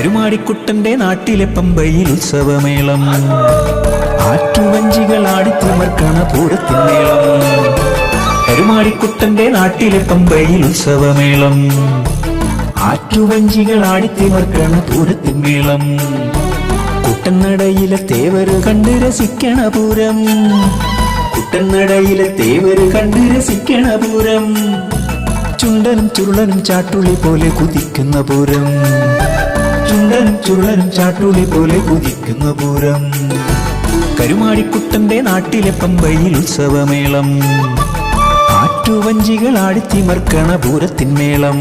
കരുമാടിക്കുട്ടന്റെ നാട്ടിലെ പമ്പയിൽ ഉത്സവമേളം, ആറ്റുവഞ്ചികൾ ആടിത്തിമർക്കണ പൂരത്തിന്മേളം. കരുമാടിക്കുട്ടന്റെ നാട്ടിലെ പമ്പയിൽ ഉത്സവമേളം, ആറ്റുവഞ്ചികൾ ആടിത്തിമർക്കണ പൂരത്തിന്മേളം. കുട്ടനടയിലെ തേവര് കണ്ട് രസിക്കണ പൂരം, കുട്ടനടയിലെ തേവര് കണ്ട് രസിക്കണ പൂരം. ചുണ്ടനും ചുരുളനും ചാട്ടുളി പോലെ കുതിക്കുന്ന പൂരം, ചുണ്ടനും ചുരുളനും ചാട്ടുളി പോലെ കുതിക്കുന്ന പൂരം. കരുമാടിക്കുട്ടന്റെ നാട്ടിലെ പമ്പയിൽ ഉത്സവമേളം, ആറ്റുവഞ്ചികൾ ആടിത്തിമർക്കണ പൂരത്തിന്മേളം.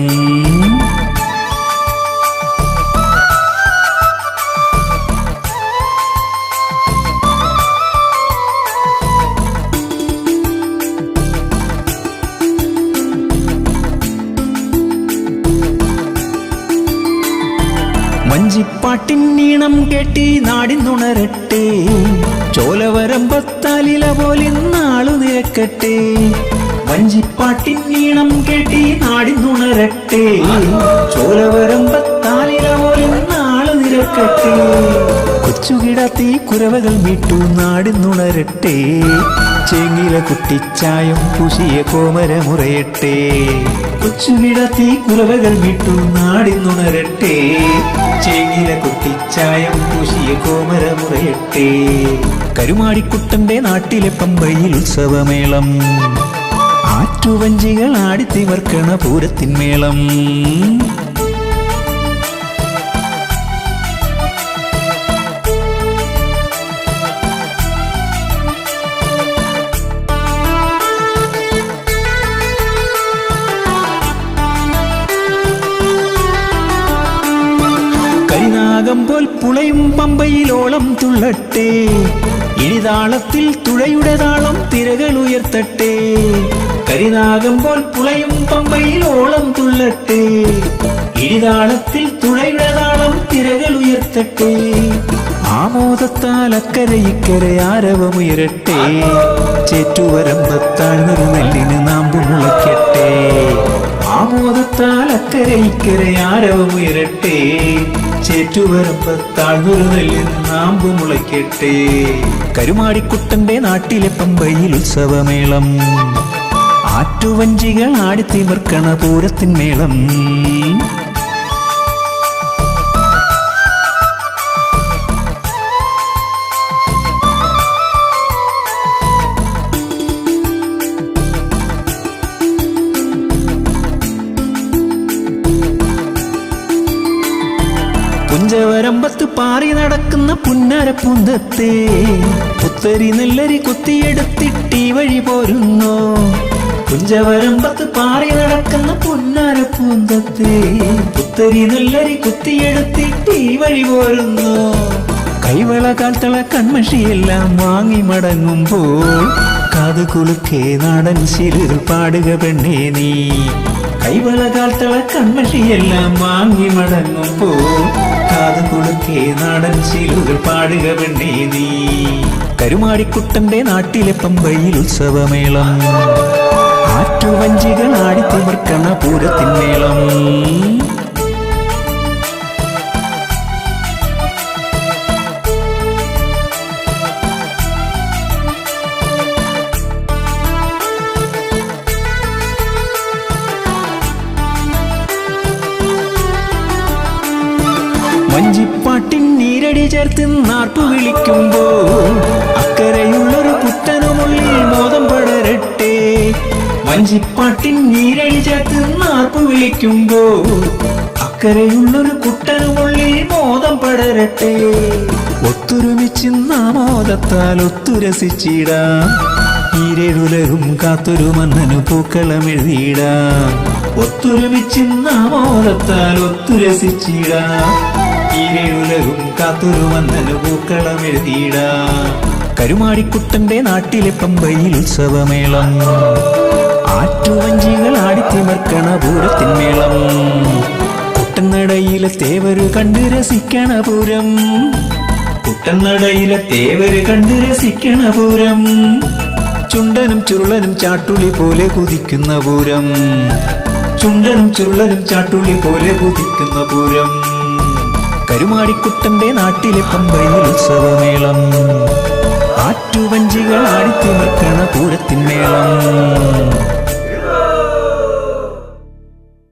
വഞ്ചിപ്പാട്ടിൻ ഈണം കേട്ടി നാടിന്നുണരട്ടെ, ചോലവരമ്പത്താലില പോലിന്നാളു നിരക്കട്ടെ. വഞ്ചിപ്പാട്ടിൻ ഈണം കേട്ടി നാടിന്നുണരട്ടെ, ചോലവരമ്പത്താലില പോലിന്നാളു നിരക്കട്ടെ. കൊച്ചുകിടത്തി കുരവകൾ മീട്ടു നാടിന്നുണരട്ടെ, ചേങ്ങില കുട്ടിച്ചായം പൂശിയ കോമരമുറയട്ടെ. കൊച്ചുകിടത്തി കുരവകൾ മീട്ടു നാടിന്നുണരട്ടെ, ചേങ്ങില കുട്ടിച്ചായം പൂശിയ കോമരമുറയട്ടെ. കരുമാടിക്കുട്ടന്റെ നാട്ടിലെ പമ്പയിൽ ഉത്സവമേളം, ആറ്റുവഞ്ചികൾ ആടിത്തിമർക്കണ പൂരത്തിന്മേളം. കരിനാഗംപോൽ പുളയും പമ്പയിലോളം തുള്ളട്ടെ, ഇനിതാളത്തിൽ തുഴയുടെ താളം തിരകൾ ഉയർത്തട്ടെ. കരിനാഗംപോൽ പുളയും പമ്പയിലോളം തുള്ളട്ടെ, ഇനിതാളത്തിൽ തുഴയുടെ താളം തിരകൾ ഉയർത്തട്ടെ. ആമോദത്താൽ അക്കരെ ഇക്കരെ ആരവമുയരട്ടെ, ചേറ്റുവരമ്പത്താഴ്ന്നൊരു നെല്ലിന് നാമ്പു മുളയ്ക്കട്ടെ. ആമോദത്താൽ അക്കരെ ഇക്കരെ ആരവമുയരട്ടെ, ചേറ്റുവരമ്പത്താഴ്ന്നൊരു നെല്ലിന് നാമ്പു മുളയ്ക്കട്ടെ. കരുമാടിക്കുട്ടന്റെ നാട്ടിലെ പമ്പയിൽ ഉത്സവമേളം, ആറ്റുവഞ്ചികൾ ആടിത്തിമർക്കണ പൂരത്തിന്മേളം. പുഞ്ചവരമ്പത്ത് പാറി നടക്കുന്ന പുന്നാരപ്പൂന്തത്തെ, പുത്തരി നെല്ലരി കുത്തിയെടുത്തിട്ടീ വഴി പോരുന്നു. പുഞ്ചവരമ്പത്ത് പാറി നടക്കുന്ന പുന്നാരപ്പൂന്തത്തെ, പുത്തരി നെല്ലരി കുത്തിയെടുത്തിട്ടീ വഴി പോരുന്നു. കൈവള കാൽത്തള കൺമഷിയെല്ലാം വാങ്ങി മടങ്ങുമ്പോൾ, കാത് കുളുക്കേ നാടൻ ശീലുകൾ പാടുക പെണ്ണേ നീ. കൈവള കാൽത്തള കൺമഷിയെല്ലാം വാങ്ങി മടങ്ങുമ്പോൾ, കാത് കുളുക്കേ നാടൻ ശീലുകൾ പാടുക പെണ്ണേ നീ. കരുമാടിക്കുട്ടന്റെ നാട്ടിലെ പമ്പയിൽ ഉത്സവമേളം, ആറ്റുവഞ്ചികൾ ആടിത്തിമർക്കണ പൂരത്തിന്മേളം. വഞ്ചിപ്പാട്ടിൻ നീരടി ചേർത്ത് നാർപ്പു വിളിക്കുമ്പോ, അക്കരയുള്ളൊരു കുട്ടനുമുള്ളിൽ മോദം പടരട്ടെ. വഞ്ചിപ്പാട്ടിൻ നീരടി ചേർത്ത് നാർപ്പു വിളിക്കുമ്പോ, അക്കരയുള്ളൊരു കുട്ടനുമുള്ളിൽ മോദം പടരട്ടെ. ഒത്തൊരുമിച്ച് നാമോദത്താൽ ഒത്തുരസിച്ചിടാം, ഈരേഴുലകും കാത്തൊരു മന്നനു പൂക്കളമെഴുതിയിടാം. ഒത്തൊരുമിച്ച് നാമോദത്താൽ ഒത്തുരസിച്ചിടാം, ഈരേഴുലകും കാത്തൊരു മന്നനു പൂക്കളമെഴുതിയിടാം. കരുമാടിക്കുട്ടന്റെ നാട്ടിലെ പമ്പയിൽ ഉത്സവമേളം, ആറ്റുവഞ്ചികൾ ആടിത്തിമർക്കണ പൂരത്തിന്മേളം. കുട്ടനടയിലെ തേവര് കണ്ട് രസിക്കണ പൂരം, കുട്ടനടയിലെ തേവര് കണ്ട് രസിക്കണ പൂരം. ചുണ്ടനും ചുരുളനും ചാട്ടുളി പോലെ കുതിക്കുന്ന പൂരം, ചുണ്ടനും ചുരുളനും ചാട്ടുളി പോലെ കുതിക്കുന്ന പൂരം. കരുമാടിക്കുട്ടന്റെ നാട്ടിലെ പമ്പയിൽ ഉത്സവമേളം ആറ്റുവഞ്ചികൾ ആടിത്തിമർക്കണ പൂരത്തിൻ മേളം